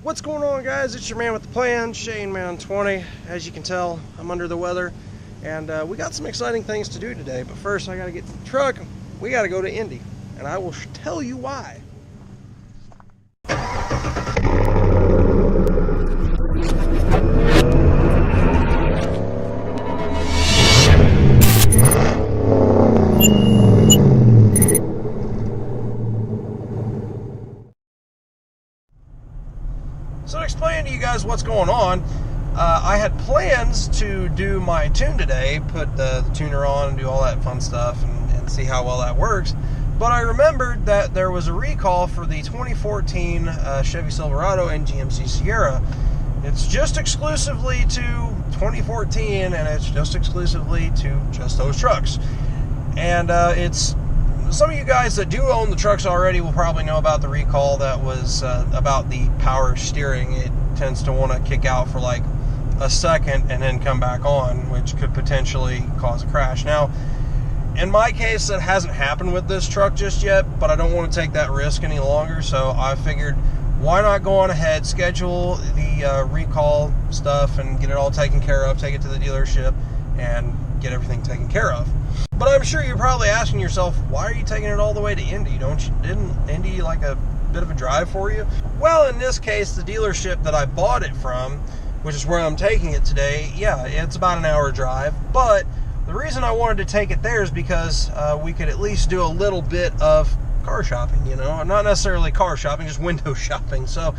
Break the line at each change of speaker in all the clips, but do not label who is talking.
What's going on, guys? It's your man with the plan, Shane Man 20. As you can tell, I'm under the weather, and we got some exciting things to do today. But first, I got to get to the truck. We got to go to Indy, and I will tell you why. So to explain to you guys what's going on, I had plans to do my tune today, put the tuner on and do all that fun stuff and see how well that works. But I remembered that there was a recall for the 2014 Chevy Silverado and GMC Sierra. It's just exclusively to 2014, and it's just exclusively to just those trucks. And it's some of you guys that do own the trucks already will probably know about the recall that was about the power steering. It tends to want to kick out for like a second and then come back on, which could potentially cause a crash. Now, in my case, that hasn't happened with this truck just yet, but I don't want to take that risk any longer, so I figured why not go on ahead, schedule the recall stuff and get it all taken care of, take it to the dealership and get everything taken care of. But I'm sure you're probably asking yourself, why are you taking it all the way to Indy? Didn't Indy like a bit of a drive for you? Well, in this case, the dealership that I bought it from, which is where I'm taking it today, yeah, it's about an hour drive. But the reason I wanted to take it there is because we could at least do a little bit of car shopping, you know, not necessarily car shopping, just window shopping. So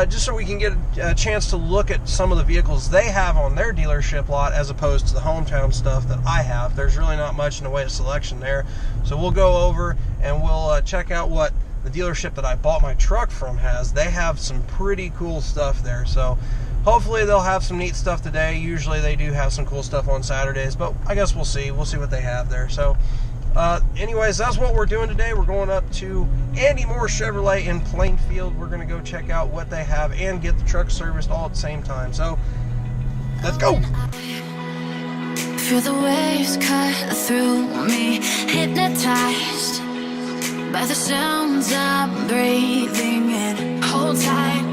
just so we can get a chance to look at some of the vehicles they have on their dealership lot as opposed to the hometown stuff that I have. There's really not much in the way of selection there. So we'll go over and we'll check out what the dealership that I bought my truck from has. They have some pretty cool stuff there. So hopefully they'll have some neat stuff today. Usually they do have some cool stuff on Saturdays, but I guess we'll see. We'll see what they have there. So anyways, that's what we're doing today. We're going up to Andy Mohr Chevrolet in Plainfield. We're going to go check out what they have and get the truck serviced all at the same time. So, let's go!
Feel the waves cut through me, hypnotized by the sounds I'm breathing in. Hold tight,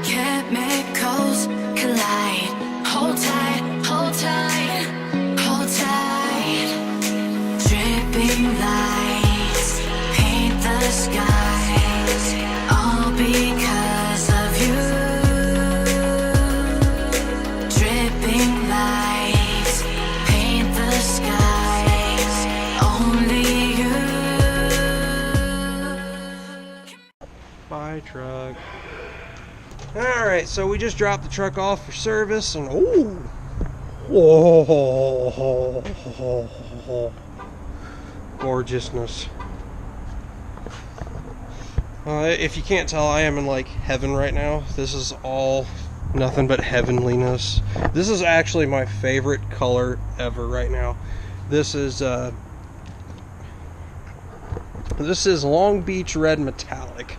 chemicals collide. Hold tight, hold tight, hold tight. Dripping lights paint the skies, all because of you. Dripping lights paint the skies, only you.
Bye, truck. Alright, so we just dropped the truck off for service, and oh, gorgeousness. If you can't tell, I am in like heaven right now. This is all nothing but heavenliness. This is actually my favorite color ever right now. This is Long Beach Red Metallic.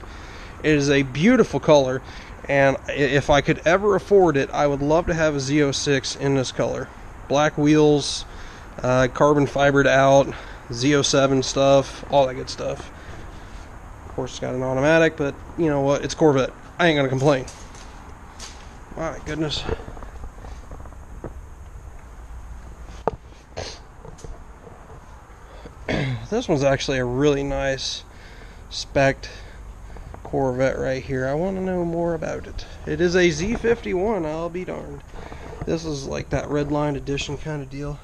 It is a beautiful color, and if I could ever afford it, I would love to have a Z06 in this color. Black wheels, carbon fibered out, Z07 stuff, all that good stuff. Of course, it's got an automatic, but you know what? It's Corvette. I ain't gonna complain. My goodness. This one's actually a really nice spec'd Corvette right here. I want to know more about it. It is a Z51, I'll be darned. This is like that red line edition kind of deal.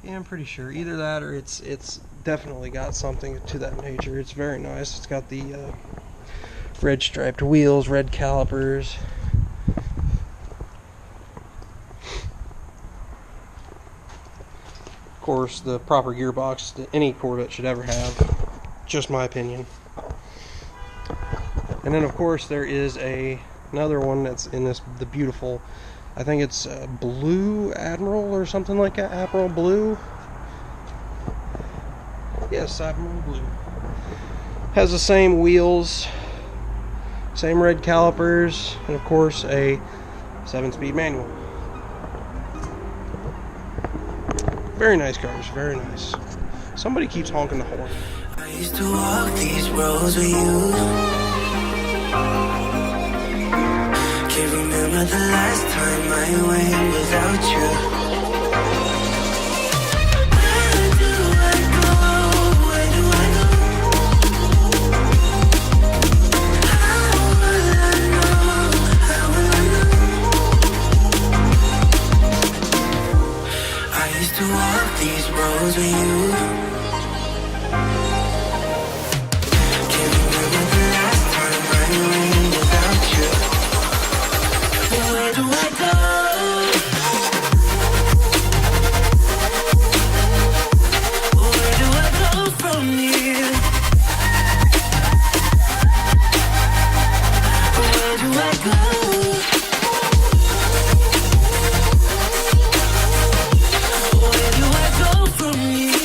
Yeah, I'm pretty sure. Either that or it's definitely got something to that nature. It's very nice. It's got the red striped wheels, red calipers. Of course, the proper gearbox that any Corvette should ever have. Just my opinion. And then, of course, there is another one that's in the beautiful, I think it's Blue Admiral or something like that. Admiral Blue. Yes, Admiral Blue. Has the same wheels, same red calipers, and of course a 7-speed manual. Very nice cars, very nice. Somebody keeps honking the horn.
I used to walk these roads with you. remember the last time I went without you. Where do I go? Where do I go? How will I know? How will I know? I used to walk these roads with you. Can't remember the last time I went without you. Where do I go? Where do I go from here? Where do I go? Where do I go from here?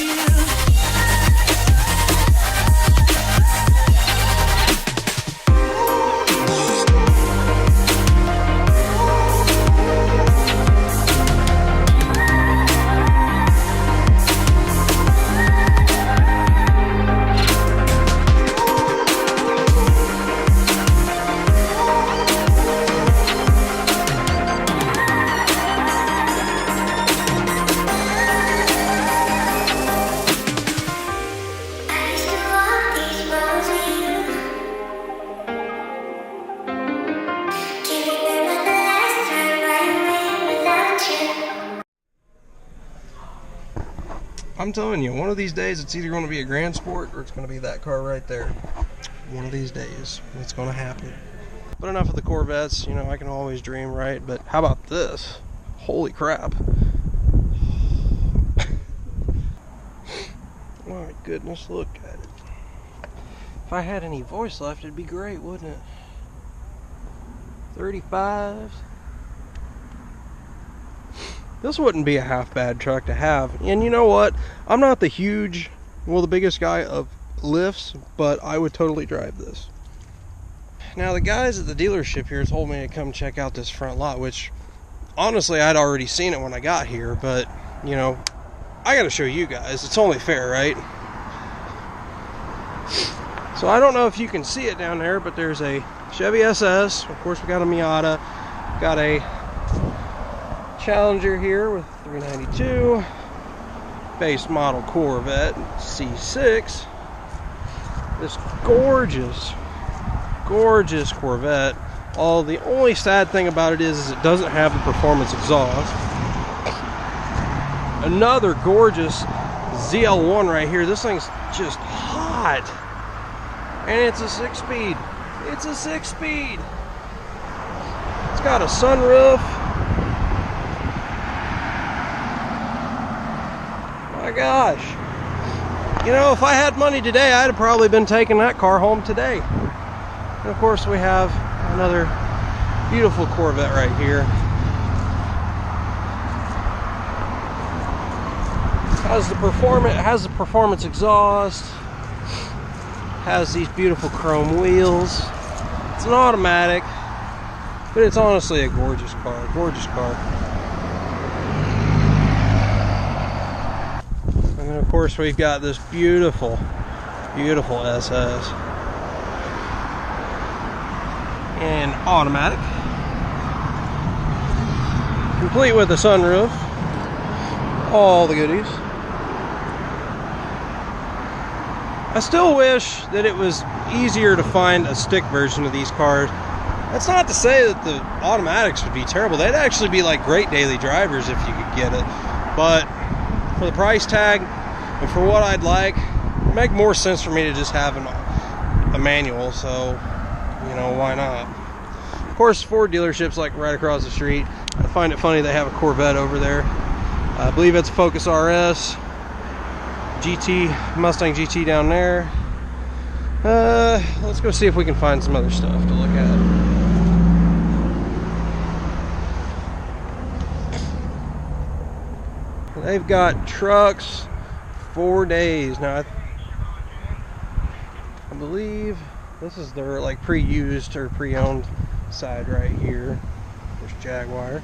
I'm telling you, one of these days it's either going to be a Grand Sport or it's going to be that car right there. One of these days it's going to happen. But enough of the Corvettes, you know, I can always dream, right? But how about this? Holy crap. My goodness, look at it. If I had any voice left, it'd be great, wouldn't it? 35s. This wouldn't be a half bad truck to have. And you know what? I'm not the biggest guy of lifts, but I would totally drive this. Now the guys at the dealership here told me to come check out this front lot, which honestly I'd already seen it when I got here, but you know, I gotta show you guys. It's only fair, right? So I don't know if you can see it down there, but there's a Chevy SS. Of course we got a Miata, got a Challenger here with 392, base model Corvette C6, this gorgeous Corvette. The only sad thing about it is it doesn't have the performance exhaust. Another gorgeous ZL1 right here. This thing's just hot, and it's a 6-speed. It's a 6-speed. It's got a sunroof. My gosh, you know, if I had money today, I'd have probably been taking that car home today. And of course we have another beautiful Corvette right here. Has the performance exhaust, has these beautiful chrome wheels. It's an automatic, but it's honestly a gorgeous car. And then of course we've got this beautiful SS in automatic, complete with a sunroof, all the goodies. I still wish that it was easier to find a stick version of these cars. That's not to say that the automatics would be terrible. They'd actually be like great daily drivers if you could get it, but for the price tag and for what I'd like, it'd make more sense for me to just have a manual. So, you know, why not? Of course, Ford dealerships like right across the street. I find it funny they have a Corvette over there. I believe it's Focus RS, Mustang GT down there. Let's go see if we can find some other stuff to look at. They've got trucks 4 days now. I believe this is their like pre-used or pre-owned side right here. There's Jaguar.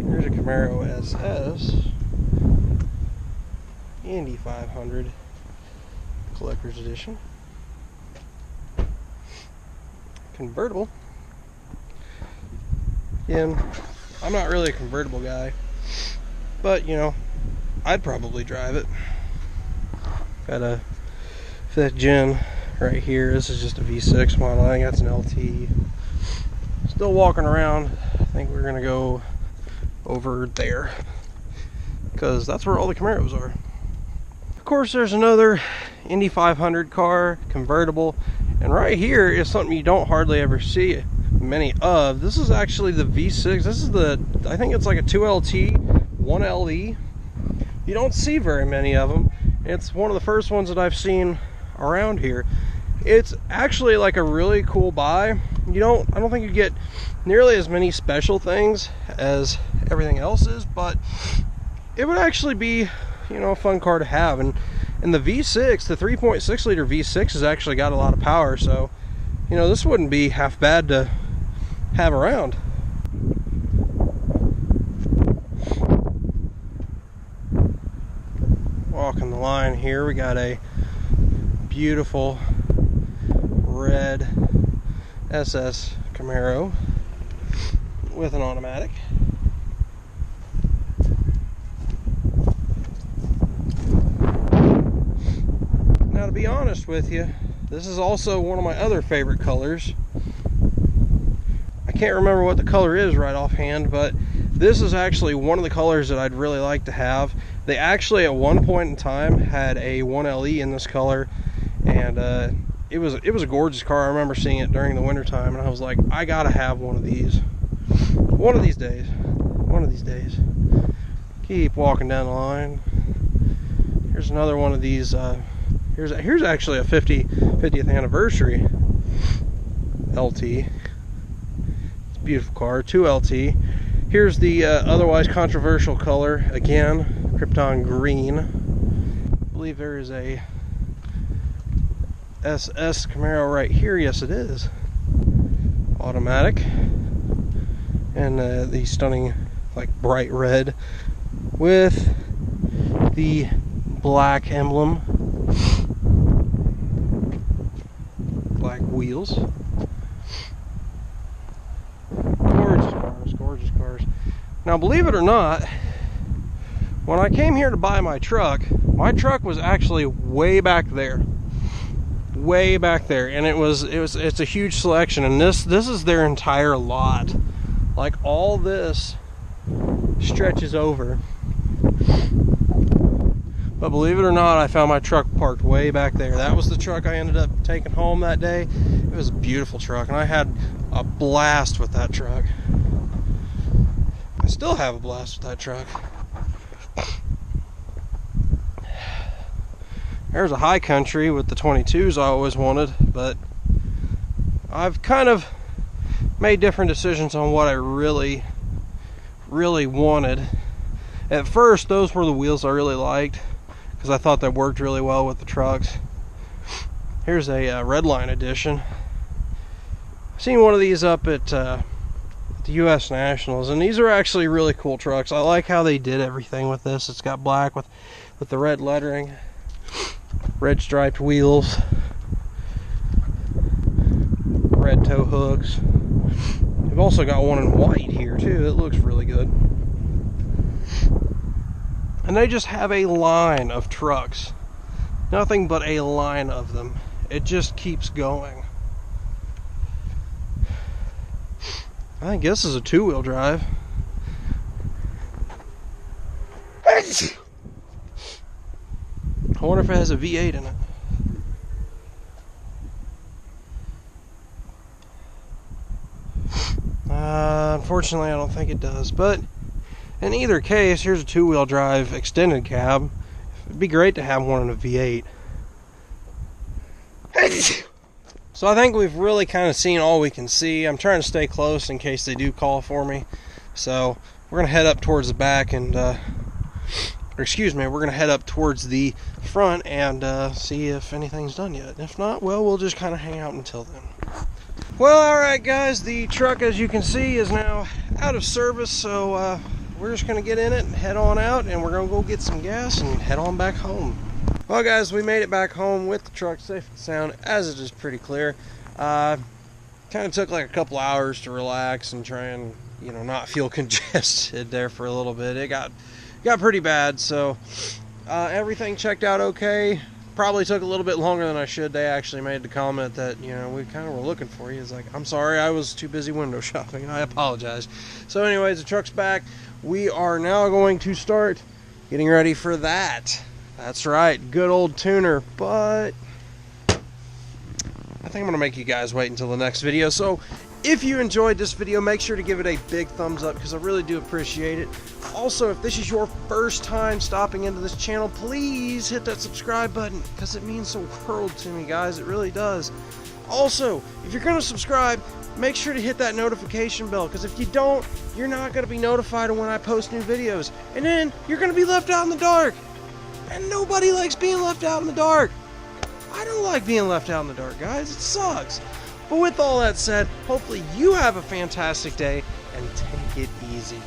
Here's a Camaro SS, Indy 500 Collector's Edition. convertible. Again, I'm not really a convertible guy, but you know, I'd probably drive it. Got a 5th gen right here. This is just a V6 model. I think that's an LT. Still walking around. I think we're gonna go over there because that's where all the Camaros are. Of course, there's another Indy 500 car, convertible, and right here is something you don't hardly ever see many of. This is actually the V6. This is the, I think it's like a 2LT, 1LE. You don't see very many of them. It's one of the first ones that I've seen around here. It's actually like a really cool buy. I don't think you get nearly as many special things as everything else is, but it would actually be, you know, a fun car to have. And the V6, the 3.6 liter V6 has actually got a lot of power, so you know, this wouldn't be half bad to have around. Walking the line here, we got a beautiful red SS Camaro with an automatic. Now, to be honest with you, this is also one of my other favorite colors. I can't remember what the color is right offhand, but this is actually one of the colors that I'd really like to have. They actually at one point in time had a 1LE in this color, and it was a gorgeous car. I remember seeing it during the winter time, and I was like, I gotta have one of these one of these days. Keep walking down the line. Here's another one of these. Here's actually a 50th anniversary LT. It's a beautiful car, 2LT. Here's the otherwise controversial color again, Krypton green. I believe there is a SS Camaro right here. Yes, it is. Automatic. And the stunning, like, bright red with the black emblem. Black wheels. Gorgeous cars. Now, believe it or not, when I came here to buy my truck was actually way back there, and it's a huge selection, and this is their entire lot. Like, all this stretches over. But believe it or not, I found my truck parked way back there. That was the truck I ended up taking home that day. It was a beautiful truck, and I had a blast with that truck. I still have a blast with that truck. There's a high country with the 22s I always wanted, but I've kind of made different decisions on what I really wanted. At first, those were the wheels I really liked because I thought they worked really well with the trucks. Here's a Redline edition. I've seen one of these up at the US Nationals, and these are actually really cool trucks. I like how they did everything with this. It's got black with the red lettering, red striped wheels, red tow hooks. We've also got one in white here too. It looks really good. And they just have a line of trucks. Nothing but a line of them. It just keeps going. I think this is a 2-wheel drive. I wonder if it has a V8 in it. Unfortunately, I don't think it does. But in either case, here's a 2-wheel drive extended cab. It'd be great to have one in a V8. So I think we've really kind of seen all we can see. I'm trying to stay close in case they do call for me. So we're going to head up towards the back and, we're going to head up towards the front and see if anything's done yet. If not, well, we'll just kind of hang out until then. Well, alright guys, the truck, as you can see, is now out of service, so we're just going to get in it and head on out, and we're going to go get some gas and head on back home. Well guys, we made it back home with the truck safe and sound, as it is pretty clear. Kind Kind of took like a couple hours to relax and try and, you know, not feel congested there for a little bit. It got pretty bad, so everything checked out okay. Probably took a little bit longer than I should. They actually made the comment that, you know, we kind of were looking for you. It's like, I'm sorry, I was too busy window shopping. I apologize. So anyways, the truck's back. We are now going to start getting ready for that. That's right, good old tuner. But I think I'm going to make you guys wait until the next video. So if you enjoyed this video, make sure to give it a big thumbs up because I really do appreciate it. Also, if this is your first time stopping into this channel, please hit that subscribe button because it means the world to me, guys. It really does. Also, if you're going to subscribe, make sure to hit that notification bell because if you don't, you're not going to be notified when I post new videos. And then you're going to be left out in the dark. And nobody likes being left out in the dark. I don't like being left out in the dark, guys. It sucks. But with all that said, hopefully you have a fantastic day and take it easy.